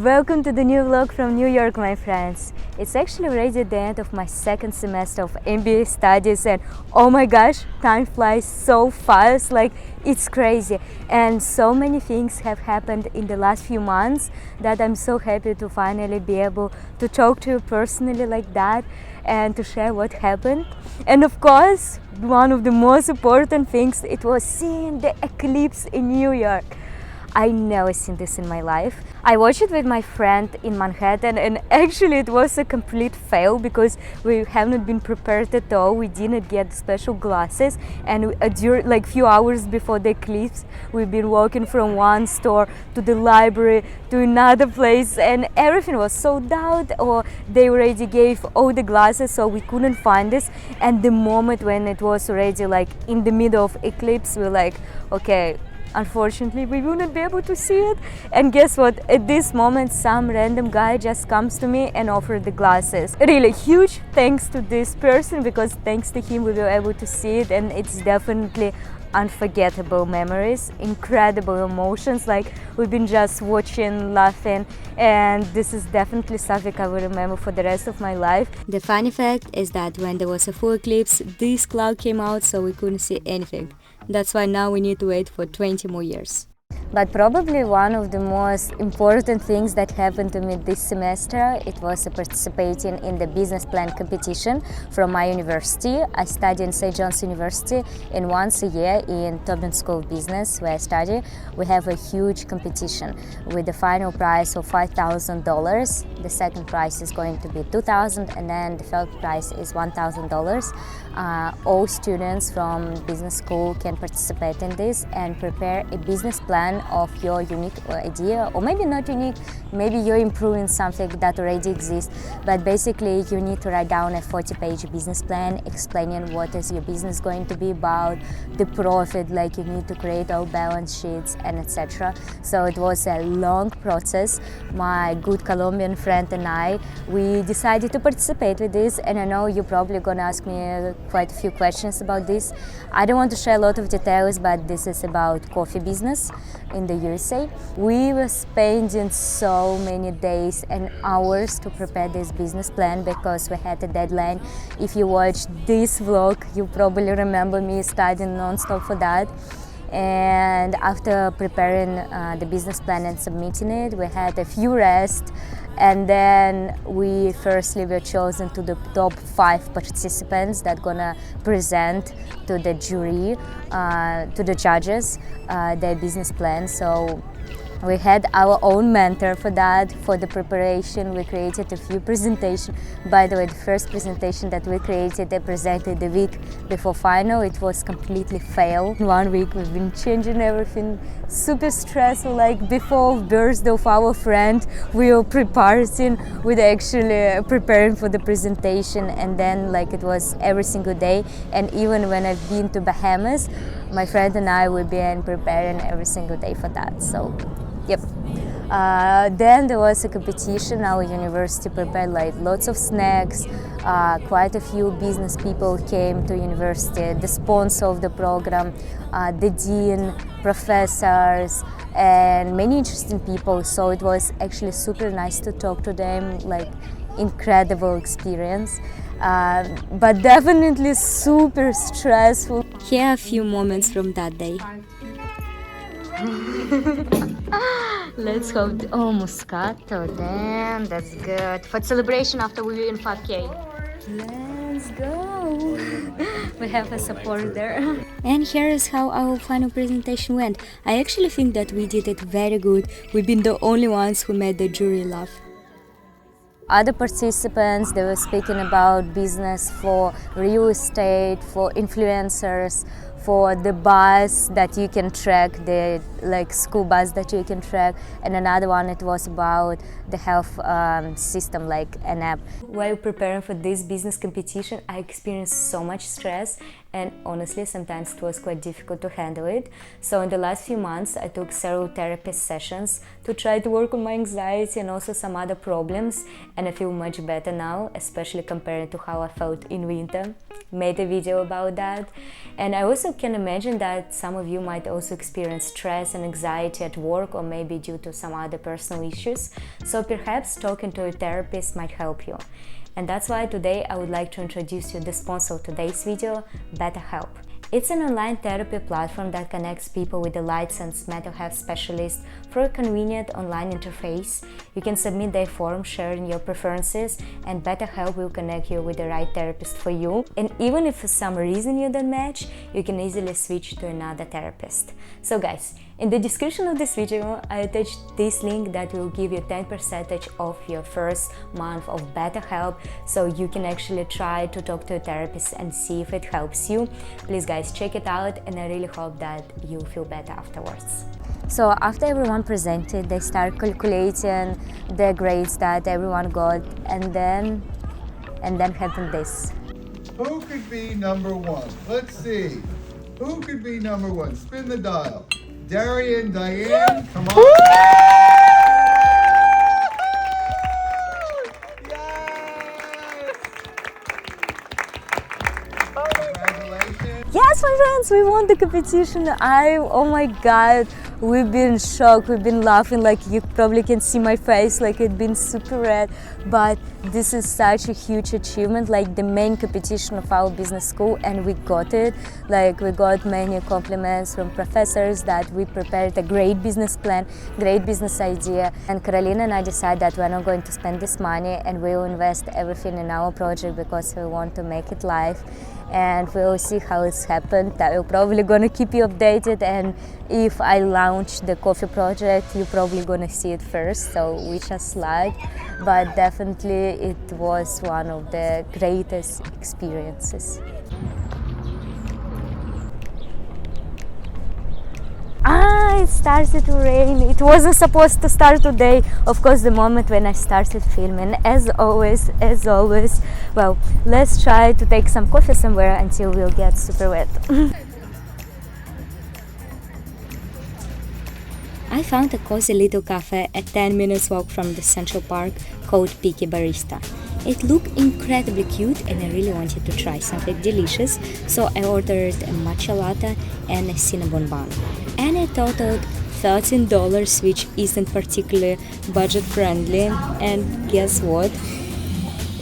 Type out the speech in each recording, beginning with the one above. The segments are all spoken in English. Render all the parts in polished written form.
Welcome to the new vlog from New York, my friends. It's actually already the end of my second semester of MBA studies, and oh my gosh, time flies so fast, like it's crazy. And so many things have happened in the last few months that I'm so happy to finally be able to talk to you personally like that and to share what happened. And of course, one of the most important things, it was seeing the eclipse in New York. I never seen this in my life. I watched it with my friend in Manhattan, and actually it was a complete fail because we haven't been prepared at all. We didn't get special glasses, and during like few hours before the eclipse, we've been walking from one store to the library to another place, and everything was sold out, or they already gave all the glasses, so we couldn't find this. And the moment when it was already like in the middle of eclipse, we were like, okay, unfortunately, we wouldn't be able to see it. And guess what? At this moment, some random guy just comes to me and offers the glasses. Really huge thanks to this person, because thanks to him, we were able to see it, and it's definitely unforgettable memories, incredible emotions. Like we've been just watching, laughing, and this is definitely something I will remember for the rest of my life. The funny fact is that when there was a full eclipse, this cloud came out, so we couldn't see anything. That's why now we need to wait for 20 more years. But probably one of the most important things that happened to me this semester, it was participating in the business plan competition from my university. I study in St. John's University, and once a year in Tobin School of Business, where I study, we have a huge competition with the final prize of $5,000. The second prize is going to be $2,000, and then the third prize is $1,000. All students from business school can participate in this and prepare a business plan of your unique idea, or maybe not unique, maybe you're improving something that already exists, but basically you need to write down a 40-page business plan explaining what is your business going to be about, the profit, like you need to create all balance sheets and etc. So it was a long process. My good Colombian friend and I, we decided to participate with this, and I know you're probably gonna ask me quite a few questions about this. I don't want to share a lot of details, but this is about coffee business in the USA. We were spending so many days and hours to prepare this business plan because we had a deadline. If you watched this vlog, you probably remember me studying non-stop for that. And after preparing the business plan and submitting it, we had a few rests, and then we firstly were chosen to the top 5 participants that gonna present to the jury, to the judges, their business plan. So we had our own mentor for that. For the preparation, we created a few presentations. By the way, the first presentation that we created, I presented the week before final. It was completely failed. 1 week we've been changing everything, super stressful. Like before birthday of our friend, we were preparing, we were actually preparing for the presentation, and then like it was every single day. And even when I've been to Bahamas, my friend and I will be preparing every single day for that. So yep. Then there was a competition. Our university prepared like lots of snacks. Quite a few business people came to university, the sponsor of the program, the dean, professors, and many interesting people. So it was actually super nice to talk to them, like incredible experience. But definitely super stressful. Here are a few moments from that day. Let's hope. Oh, Moscato, damn, that's good. For celebration after we win 5K. Let's go. We have a support there. And here is how our final presentation went. I actually think that we did it very good. We've been the only ones who made the jury laugh. Other participants, they were speaking about business for real estate, for influencers, for the bus that you can track, the like school bus that you can track, and another one, it was about the health system, like an app. While preparing for this business competition, I experienced so much stress, and honestly sometimes it was quite difficult to handle it. So in the last few months I took several therapy sessions to try to work on my anxiety and also some other problems, and I feel much better now, especially compared to how I felt in winter. made a video about that. And I also can imagine that some of you might also experience stress and anxiety at work, or maybe due to some other personal issues. So perhaps talking to a therapist might help you. And that's why today I would like to introduce you the sponsor of today's video, BetterHelp. It's an online therapy platform that connects people with a licensed mental health specialist through a convenient online interface. You can submit their form sharing your preferences, and BetterHelp will connect you with the right therapist for you. And even if for some reason you don't match, you can easily switch to another therapist. So guys, in the description of this video, I attached this link that will give you 10% off your first month of BetterHelp, so you can actually try to talk to a therapist and see if it helps you. Please guys, check it out, and I really hope that you feel better afterwards. So after everyone presented, they start calculating the grades that everyone got, and then happened this. Who could be number one? Let's see. Who could be number one? Spin the dial. Dari and Diane, come on. Congratulations. Yes, my friends, we won the competition. Oh my god, we've been shocked, we've been laughing, like you probably can see my face, like it's been super red. But this is such a huge achievement, like the main competition of our business school, and we got it. Like we got many compliments from professors that we prepared a great business plan, great business idea. And Carolina and I decided that we're not going to spend this money, and we will invest everything in our project because we want to make it live. And we'll see how it's happened. I will probably gonna keep you updated, and if I launch the coffee project, you're probably gonna see it first, so wish us luck. But definitely it was one of the greatest experiences. It started to rain. It wasn't supposed to start today. Of course, the moment when I started filming, as always, well, let's try to take some coffee somewhere until we'll get super wet. I found a cozy little cafe at 10 minutes walk from the Central Park called Picky Barista. It looked incredibly cute, and I really wanted to try something delicious, so I ordered a matcha latte and a cinnamon bun. And it totaled $13, which isn't particularly budget friendly, and guess what?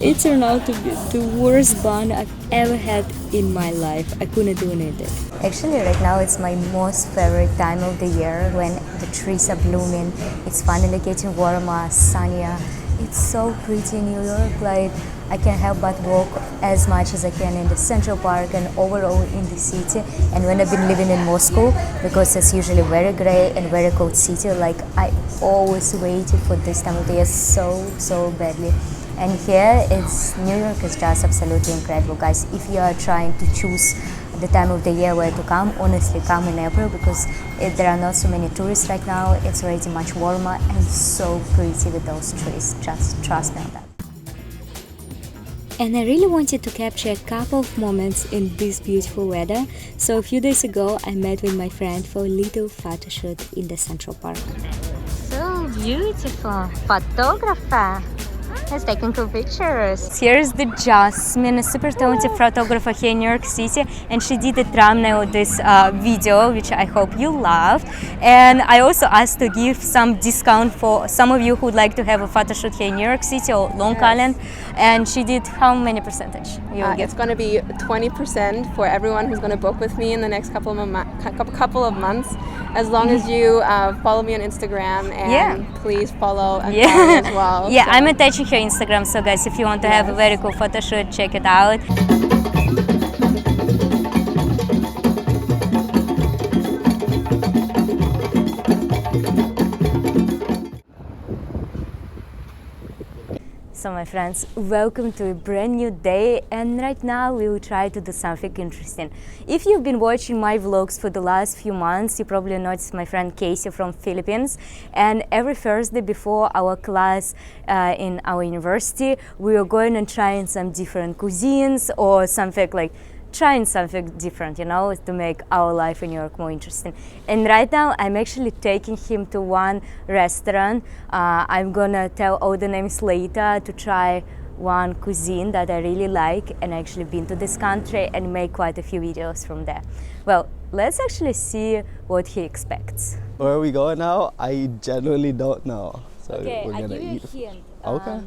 It turned out to be the worst bun I've ever had in my life. I couldn't even eat it. Actually, right now it's my most favorite time of the year, when the trees are blooming. It's finally getting warmer, sunnier. It's so pretty in New York. Like, I can't help but walk as much as I can in the Central Park and overall in the city. And when I've been living in Moscow, because it's usually very gray and very cold city, like I always waited for this time of the year so badly. And here, New York is just absolutely incredible, guys. If you are trying to choose the time of the year where to come, honestly come in April, because there are not so many tourists right now. It's already much warmer and so pretty with those trees. Just trust me on that. And I really wanted to capture a couple of moments in this beautiful weather, so a few days ago I met with my friend for a little photo shoot in the Central Park. So beautiful photographer! He's taking cool pictures. Here's the Jasmine, a super talented photographer here in New York City, and she did the thumbnail of this video, which I hope you loved. And I also asked to give some discount for some of you who would like to have a photo shoot here in New York City or Long Island. And she did how many percentage? It's going to be 20% for everyone who's going to book with me in the next couple of months, as long as you follow me on Instagram, and please follow and follow me as well. Yeah, so I'm attaching her Instagram, so guys, if you want to have a very cool photo shoot, check it out. So my friends, welcome to a brand new day, and right now we will try to do something interesting. If you've been watching my vlogs for the last few months, you probably noticed my friend Casey from Philippines, and every Thursday before our class in our university, we are going and trying some different cuisines or something like trying something different, you know, to make our life in New York more interesting. And right now I'm actually taking him to one restaurant. I'm gonna tell all the names later to try one cuisine that I really like, and I actually been to this country and make quite a few videos from there. Well, let's actually see what he expects. Where are we going now? I genuinely don't know. So Okay, we're I gonna give you eat. a hint. Okay.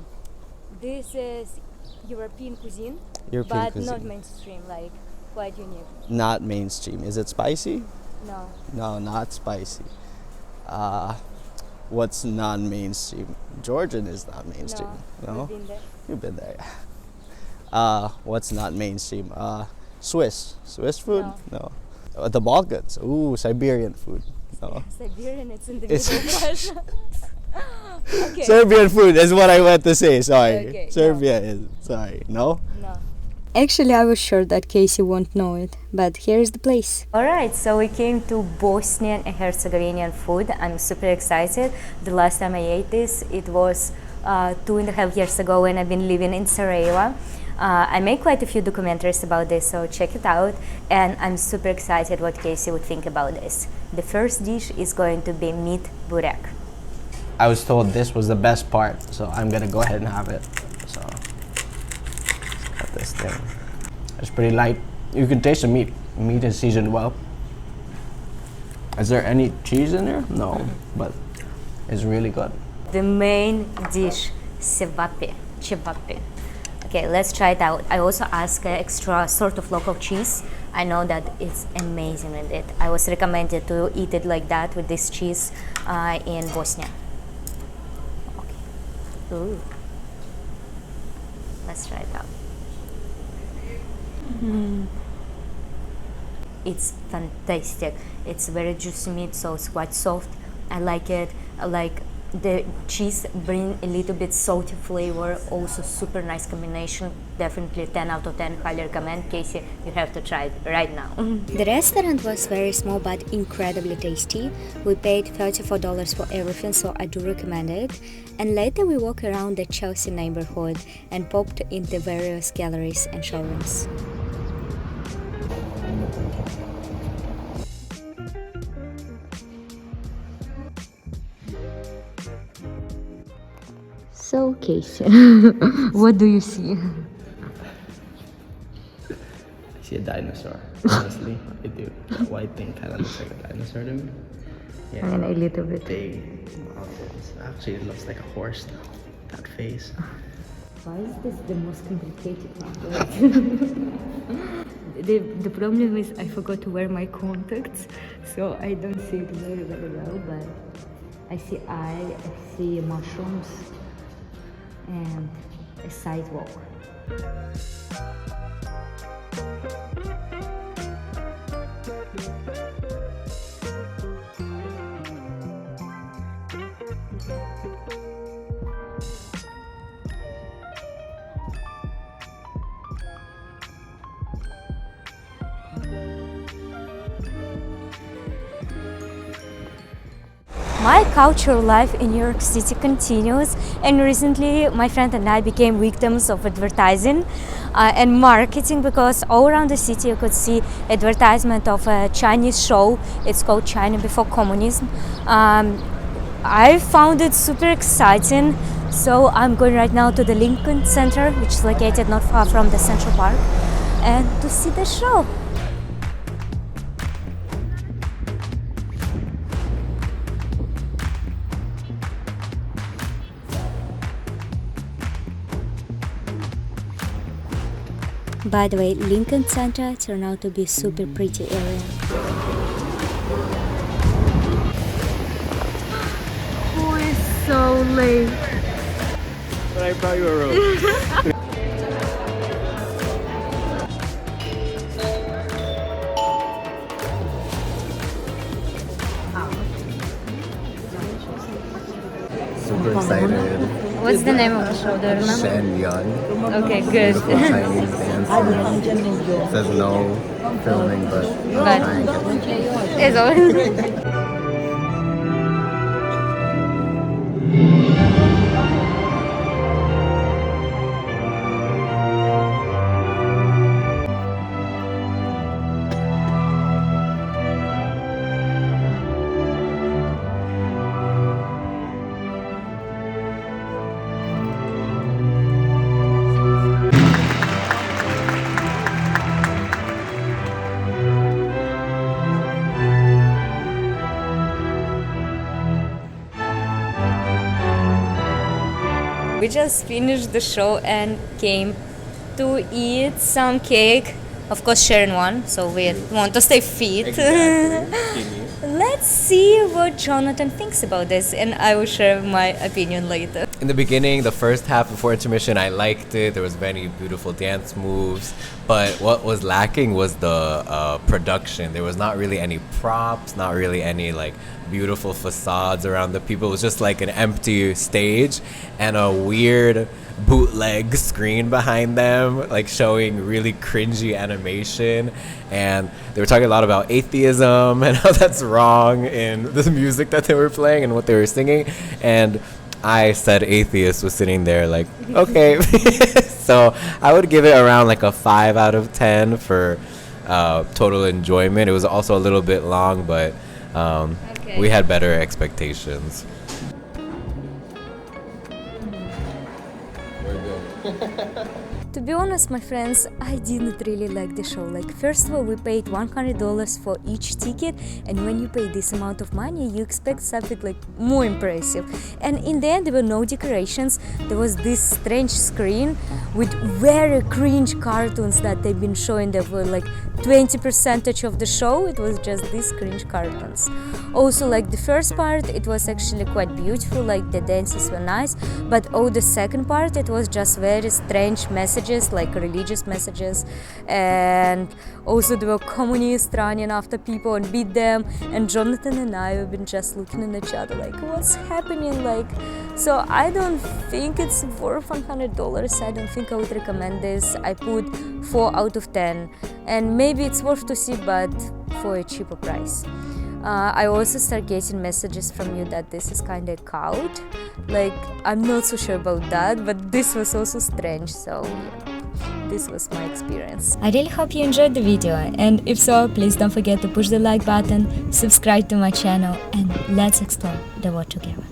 This is European cuisine, European but cuisine. not mainstream, like quite unique. Not mainstream. Is it spicy? No. No, not spicy. What's non-mainstream? Georgian is not mainstream. No. We've been there. You've been there. What's not mainstream? Swiss food? No. The Balkans. Ooh, Siberian food. No. Siberian, it's in the It's- middle part. Okay. Serbian food is what I meant to say. Sorry. Okay, Serbia is. Sorry. No. No. Actually, I was sure that Casey won't know it, but here's the place. Alright, so we came to Bosnian and Herzegovinian food. I'm super excited. The last time I ate this, it was 2.5 years ago when I've been living in Sarajevo. I made quite a few documentaries about this, so check it out. And I'm super excited what Casey would think about this. The first dish is going to be meat burek. I was told this was the best part, so I'm gonna go ahead and have it. So, cut this thing. It's pretty light. You can taste the meat. Meat is seasoned well. Is there any cheese in there? No, but it's really good. The main dish, cevapi. Okay, let's try it out. I also asked extra sort of local cheese. I know that it's amazing with it. I was recommended to eat it like that with this cheese in Bosnia. Okay. Ooh. Let's try it out. It's fantastic. It's very juicy meat, so it's quite soft. I like it. I like the cheese bring a little bit salty flavor, also super nice combination. Definitely 10 out of 10, highly recommend. Casey, you have to try it right now. The restaurant was very small but incredibly tasty. We paid $34 for everything, so I do recommend it. And later we walked around the Chelsea neighborhood and popped into various galleries and showrooms. So, Casey, what do you see? I see a dinosaur. Honestly, I do. That white thing kind of looks like a dinosaur to me. Yeah, And a little bit. big mountains. Actually, it looks like a horse now. That face. Why is this the most complicated one? the problem is I forgot to wear my contacts, so I don't see it very well, but I see eye, I see mushrooms, and a sidewalk. My cultural life in New York City continues, and recently my friend and I became victims of advertising and marketing, because all around the city you could see advertisement of a Chinese show. It's called China Before Communism. I found it super exciting, so I'm going right now to the Lincoln Center, which is located not far from the Central Park, and to see the show. By the way, Lincoln Center turned out to be a super pretty area. Oh, it's so late. But I brought you a robe. Super excited. What's the name of the show? Do you remember? Shen Yun. Okay, good. Beautiful Chinese dancing. Says no filming, but I'll But- try and get As always. we just finished the show and came to eat some cake. Of course, Shen Yun, so we want to stay fit. Let's see what Jonathan thinks about this, and I will share my opinion later. In the beginning, the first half before intermission, I liked it. There was many beautiful dance moves, but what was lacking was the production. There was not really any props, not really any like beautiful facades around the people. It was just like an empty stage and a weird bootleg screen behind them, like showing really cringy animation. And they were talking a lot about atheism and how that's wrong in the music that they were playing and what they were singing. And I said atheist was sitting there like, okay. So I would give it around like a 5 out of 10 for total enjoyment. It was also a little bit long, but we had better expectations. To be honest, my friends, I didn't really like the show. Like, first of all, we paid $100 for each ticket, and when you pay this amount of money, you expect something like more impressive. And in the end, there were no decorations. There was this strange screen with very cringe cartoons that they've been showing. There were like 20% of the show. It was just these cringe cartoons. Also, like the first part, it was actually quite beautiful. Like the dances were nice, but the second part, it was just very strange messages, like religious messages, and also there were communists running after people and beat them, and Jonathan and I have been just looking at each other like, what's happening? Like, so I don't think it's worth $100. I don't think I would recommend this. I put 4 out of 10, and maybe it's worth to see, but for a cheaper price. I also start getting messages from you that this is kind of a cult. Like, I'm not so sure about that, but this was also strange, so yeah, this was my experience. I really hope you enjoyed the video, and if so, please don't forget to push the like button, subscribe to my channel, and let's explore the world together.